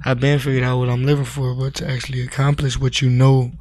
I've been figured out what I'm living for, but to actually accomplish what you know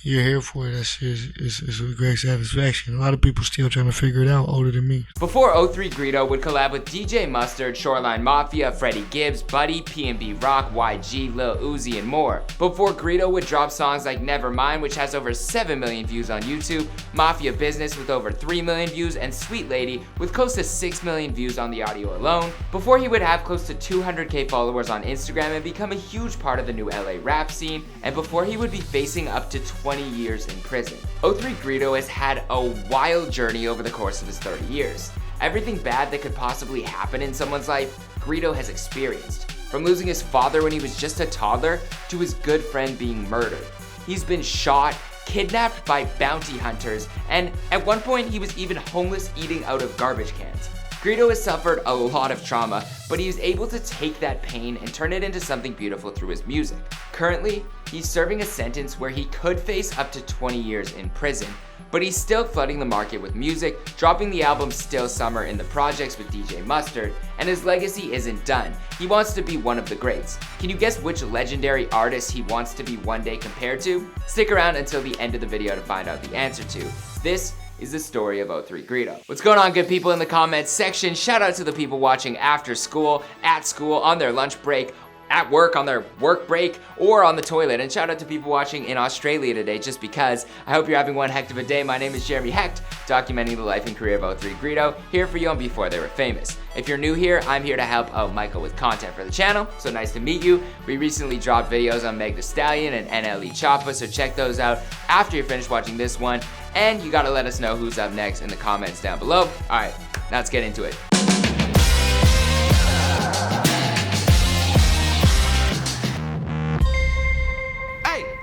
you're here for, that shit is a great satisfaction. A lot of people still trying to figure it out older than me. Before 03 Greedo would collab with DJ Mustard, Shoreline Mafia, Freddie Gibbs, Buddy, PnB Rock, YG, Lil Uzi, and more. Before Greedo would drop songs like Nevermind, which has over 7 million views on YouTube, Mafia Business with over 3 million views, and Sweet Lady with close to 6 million views on the audio alone. Before he would have close to 200k followers on Instagram and become a huge part of the new LA rap scene, and before he would be facing up to 20 years in prison. 03 Greedo has had a wild journey over the course of his 30 years. Everything bad that could possibly happen in someone's life, Greedo has experienced. From losing his father when he was just a toddler, to his good friend being murdered. He's been shot, kidnapped by bounty hunters, and at one point he was even homeless eating out of garbage cans. Greedo has suffered a lot of trauma, but he is able to take that pain and turn it into something beautiful through his music. Currently, he's serving a sentence where he could face up to 20 years in prison, but he's still flooding the market with music, dropping the album Still Summer in the projects with DJ Mustard, and his legacy isn't done. He wants to be one of the greats. Can you guess which legendary artist he wants to be one day compared to? Stick around until the end of the video to find out the answer to. This is the story of 03 Greedo. What's going on, good people in the comments section? Shout out to the people watching after school, at school, on their lunch break, at work, on their work break, or on the toilet. And shout out to people watching in Australia today, just because. I hope you're having one heck of a day. My name is Jeremy Hecht, documenting the life and career of 03 Greedo, here for you on Before They Were Famous. If you're new here, I'm here to help out Michael with content for the channel, so nice to meet you. We recently dropped videos on Meg Thee Stallion and NLE Choppa, so check those out after you're finished watching this one. And you gotta let us know who's up next in the comments down below. Alright, now let's get into it.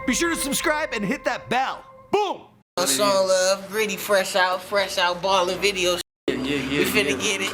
Be sure to subscribe and hit that bell. Boom! Song Love, Gritty, fresh out, ballin' video. We finna get it.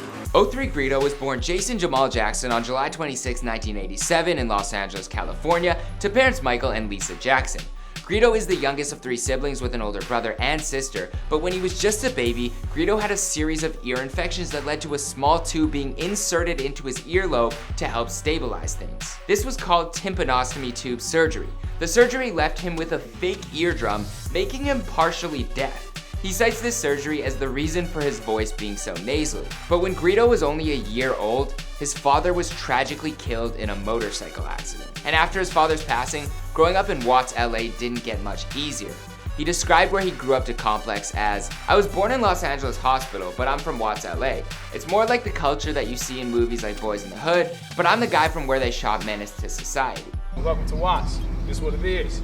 03 Greedo was born Jason Jamal Jackson on July 26, 1987 in Los Angeles, California, to parents Michael and Lisa Jackson. Greedo is the youngest of 3 siblings with an older brother and sister, but when he was just a baby, Greedo had a series of ear infections that led to a small tube being inserted into his earlobe to help stabilize things. This was called tympanostomy tube surgery. The surgery left him with a fake eardrum, making him partially deaf. He cites this surgery as the reason for his voice being so nasally. But when Greedo was only a year old, his father was tragically killed in a motorcycle accident. And after his father's passing, growing up in Watts, LA didn't get much easier. He described where he grew up to Complex as, "I was born in Los Angeles Hospital, but I'm from Watts, LA. It's more like the culture that you see in movies like Boys in the Hood, but I'm the guy from where they shot Menace to Society." Welcome to Watts. This is what it is.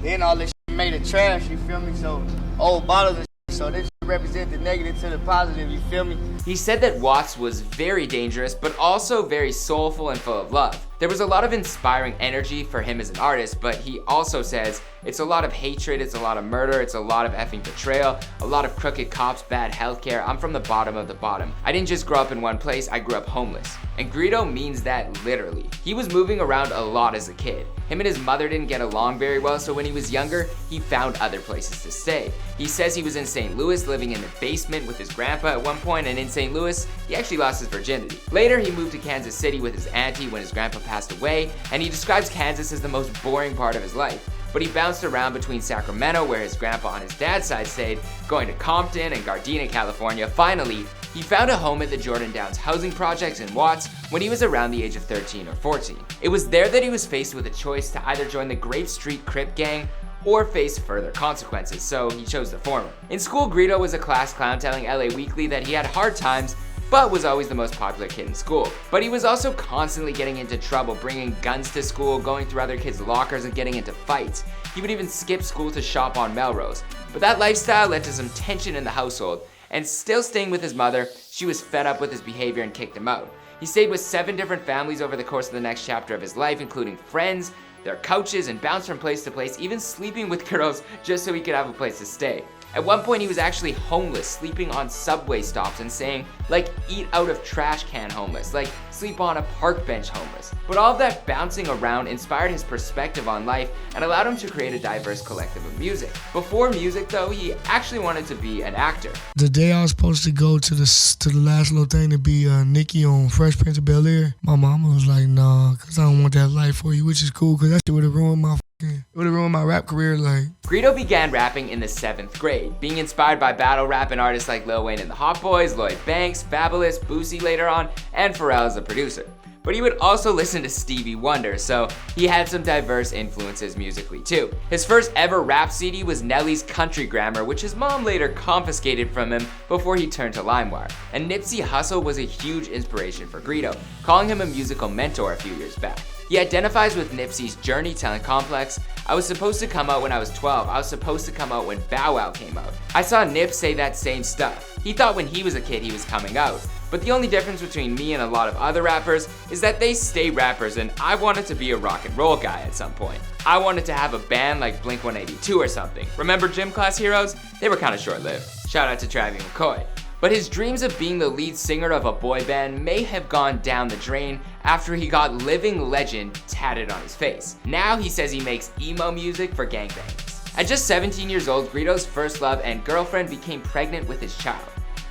Then all this shit made it trash, you feel me? So, old bottles and shit, so this shit represent the negative to the positive, you feel me? He said that Watts was very dangerous, but also very soulful and full of love. There was a lot of inspiring energy for him as an artist, but he also says it's a lot of hatred, it's a lot of murder, it's a lot of effing betrayal, a lot of crooked cops, bad healthcare. I'm from the bottom of the bottom. I didn't just grow up in one place, I grew up homeless. And Greedo means that literally. He was moving around a lot as a kid. Him and his mother didn't get along very well, so when he was younger, he found other places to stay. He says he was in St. Louis living in the basement with his grandpa at one point, and in St. Louis, he actually lost his virginity. Later, he moved to Kansas City with his auntie when his grandpa passed away, and he describes Kansas as the most boring part of his life. But he bounced around between Sacramento, where his grandpa on his dad's side stayed, going to Compton and Gardena, California. Finally, he found a home at the Jordan Downs housing projects in Watts when he was around the age of 13 or 14. It was there that he was faced with a choice to either join the Grape Street Crip gang or face further consequences, so he chose the former. In school, Greedo was a class clown, telling LA Weekly that he had hard times, but was always the most popular kid in school. But he was also constantly getting into trouble, bringing guns to school, going through other kids' lockers, and getting into fights. He would even skip school to shop on Melrose. But that lifestyle led to some tension in the household, and still staying with his mother, she was fed up with his behavior and kicked him out. He stayed with 7 different families over the course of the next chapter of his life, including friends, their couches, and bounced from place to place, even sleeping with girls just so he could have a place to stay. At one point he was actually homeless, sleeping on subway stops and saying, like, eat out of trash can homeless, like sleep on a park bench homeless. But all of that bouncing around inspired his perspective on life and allowed him to create a diverse collective of music. Before music though, he actually wanted to be an actor. The day I was supposed to go to the last little thing to be Nikki on Fresh Prince of Bel-Air, my mama was like, nah, cause I don't want that life for you, which is cool, cause that shit would've ruined my rap career. Like, Greedo began rapping in the 7th grade, being inspired by battle rap and artists like Lil Wayne and the Hot Boys, Lloyd Banks, Fabulous, Boosie later on, and Pharrell as a producer. But he would also listen to Stevie Wonder, so he had some diverse influences musically too. His first ever rap CD was Nelly's Country Grammar, which his mom later confiscated from him before he turned to LimeWire. And Nipsey Hussle was a huge inspiration for Greedo, calling him a musical mentor a few years back. He identifies with Nipsey's journey, telling Complex, I was supposed to come out when I was 12. I was supposed to come out when Bow Wow came out. I saw Nip say that same stuff. He thought when he was a kid he was coming out. But the only difference between me and a lot of other rappers is that they stay rappers, and I wanted to be a rock and roll guy at some point. I wanted to have a band like Blink-182 or something. Remember Gym Class Heroes? They were kind of short-lived. Shout out to Travis McCoy. But his dreams of being the lead singer of a boy band may have gone down the drain after he got Living Legend tatted on his face. Now he says he makes emo music for gangbangs. At just 17 years old, Greedo's first love and girlfriend became pregnant with his child.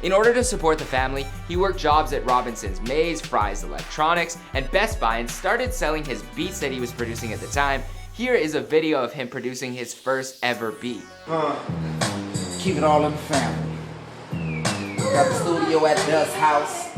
In order to support the family, he worked jobs at Robinson's Maze, Fry's Electronics, and Best Buy and started selling his beats that he was producing at the time. Here is a video of him producing his first ever beat. Keep it all in the family. Got the studio at Dust's house.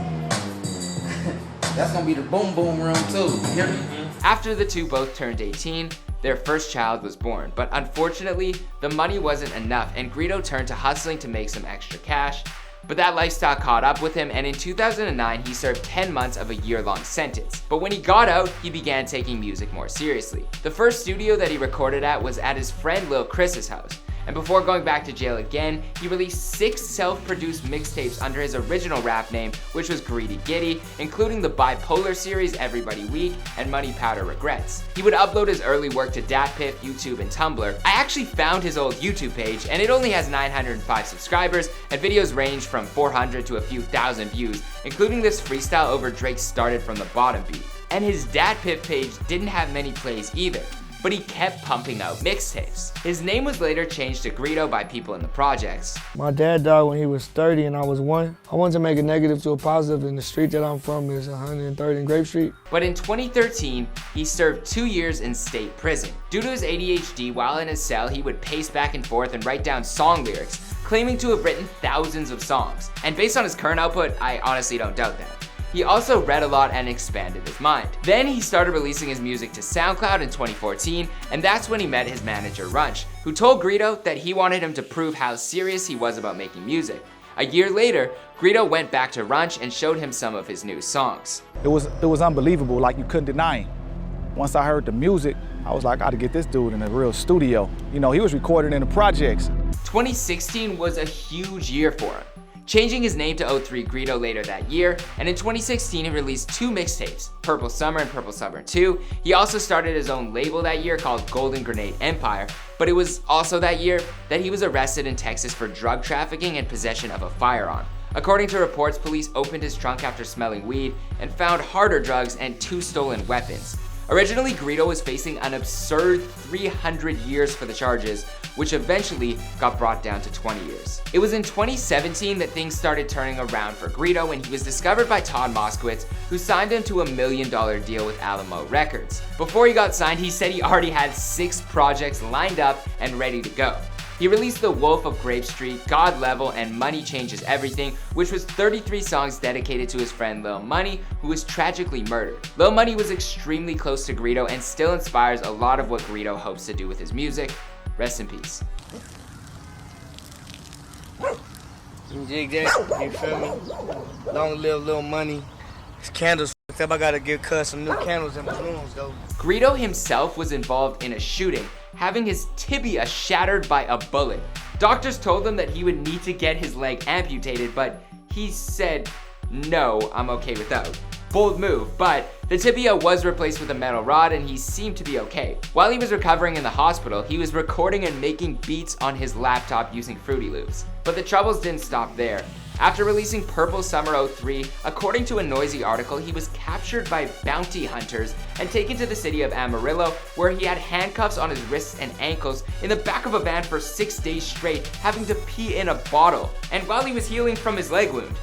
That's gonna be the boom boom room too. You hear me? After the two both turned 18, their first child was born, but unfortunately, the money wasn't enough and Greedo turned to hustling to make some extra cash. But that lifestyle caught up with him, and in 2009, he served 10 months of a year-long sentence. But when he got out, he began taking music more seriously. The first studio that he recorded at was at his friend Lil Chris's house. And before going back to jail again, he released 6 self-produced mixtapes under his original rap name, which was Greedy Giddy, including the Bipolar series Everybody Weak and Money Powder Regrets. He would upload his early work to DatPiff, YouTube, and Tumblr. I actually found his old YouTube page, and it only has 905 subscribers, and videos range from 400 to a few thousand views, including this freestyle over Drake's Started From the Bottom beat. And his DatPiff page didn't have many plays either, but he kept pumping out mixtapes. His name was later changed to Greedo by people in the projects. My dad died when he was 30 and I was 1. I wanted to make a negative to a positive, and the street that I'm from is 103rd and Grape Street. But in 2013, he served 2 years in state prison. Due to his ADHD, while in his cell, he would pace back and forth and write down song lyrics, claiming to have written thousands of songs. And based on his current output, I honestly don't doubt that. He also read a lot and expanded his mind. Then he started releasing his music to SoundCloud in 2014, and that's when he met his manager Runch, who told Greedo that he wanted him to prove how serious he was about making music. A year later, Greedo went back to Runch and showed him some of his new songs. It was unbelievable, like you couldn't deny him. Once I heard the music, I was like, I gotta get this dude in a real studio. You know, he was recording in the projects. 2016 was a huge year for him, changing his name to O3 Greedo later that year, and in 2016 he released 2 mixtapes, Purple Summer and Purple Summer 2. He also started his own label that year called Golden Grenade Empire, but it was also that year that he was arrested in Texas for drug trafficking and possession of a firearm. According to reports, police opened his trunk after smelling weed and found harder drugs and 2 stolen weapons. Originally, Greedo was facing an absurd 300 years for the charges, which eventually got brought down to 20 years. It was in 2017 that things started turning around for Greedo when he was discovered by Todd Moskowitz, who signed him to a $1 million deal with Alamo Records. Before he got signed, he said he already had 6 projects lined up and ready to go. He released The Wolf of Grape Street, God Level, and Money Changes Everything, which was 33 songs dedicated to his friend Lil Money, who was tragically murdered. Lil Money was extremely close to Greedo and still inspires a lot of what Greedo hopes to do with his music. Rest in peace. You dig that? You feel me? Long live Lil Money. His candles fucked up. I gotta give Cuz some new candles and balloons though. Greedo himself was involved in a shooting, having his tibia shattered by a bullet. Doctors told him that he would need to get his leg amputated, but he said, no, I'm okay without. Bold move, but the tibia was replaced with a metal rod and he seemed to be okay. While he was recovering in the hospital, he was recording and making beats on his laptop using Fruity Loops. But the troubles didn't stop there. After releasing Purple Summer 03, according to a Noisy article, he was captured by bounty hunters and taken to the city of Amarillo, where he had handcuffs on his wrists and ankles in the back of a van for 6 days straight, having to pee in a bottle. And while he was healing from his leg wound,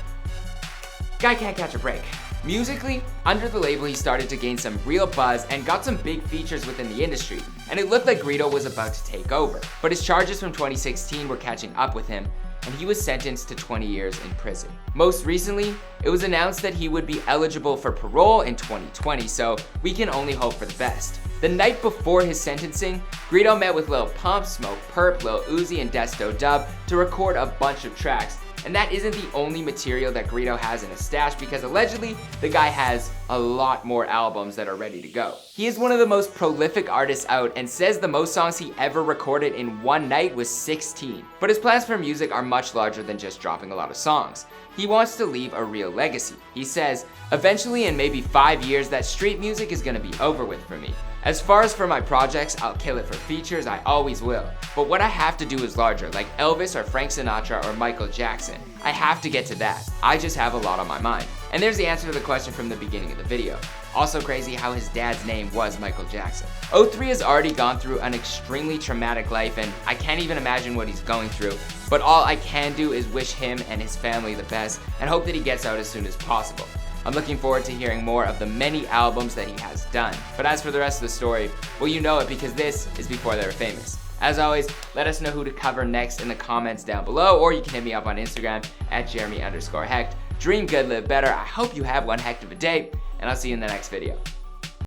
guy can't catch a break. Musically, under the label he started to gain some real buzz and got some big features within the industry, and it looked like Greedo was about to take over. But his charges from 2016 were catching up with him, and he was sentenced to 20 years in prison. Most recently, it was announced that he would be eligible for parole in 2020, so we can only hope for the best. The night before his sentencing, Greedo met with Lil Pump, Smoke Perp, Lil Uzi, and Desto Dub to record a bunch of tracks. And that isn't the only material that Greedo has in his stash, because allegedly the guy has a lot more albums that are ready to go. He is one of the most prolific artists out and says the most songs he ever recorded in one night was 16. But his plans for music are much larger than just dropping a lot of songs. He wants to leave a real legacy. He says, eventually in maybe 5 years that street music is gonna be over with for me. As far as for my projects, I'll kill it for features, I always will. But what I have to do is larger, like Elvis or Frank Sinatra or Michael Jackson. I have to get to that. I just have a lot on my mind. And there's the answer to the question from the beginning of the video. Also crazy how his dad's name was Michael Jackson. 03 has already gone through an extremely traumatic life, and I can't even imagine what he's going through. But all I can do is wish him and his family the best and hope that he gets out as soon as possible. I'm looking forward to hearing more of the many albums that he has done. But as for the rest of the story, well, you know it because this is before they were famous. As always, let us know who to cover next in the comments down below, or you can hit me up on Instagram at Jeremy_Hecht. Dream good, live better. I hope you have one heck of a day, and I'll see you in the next video.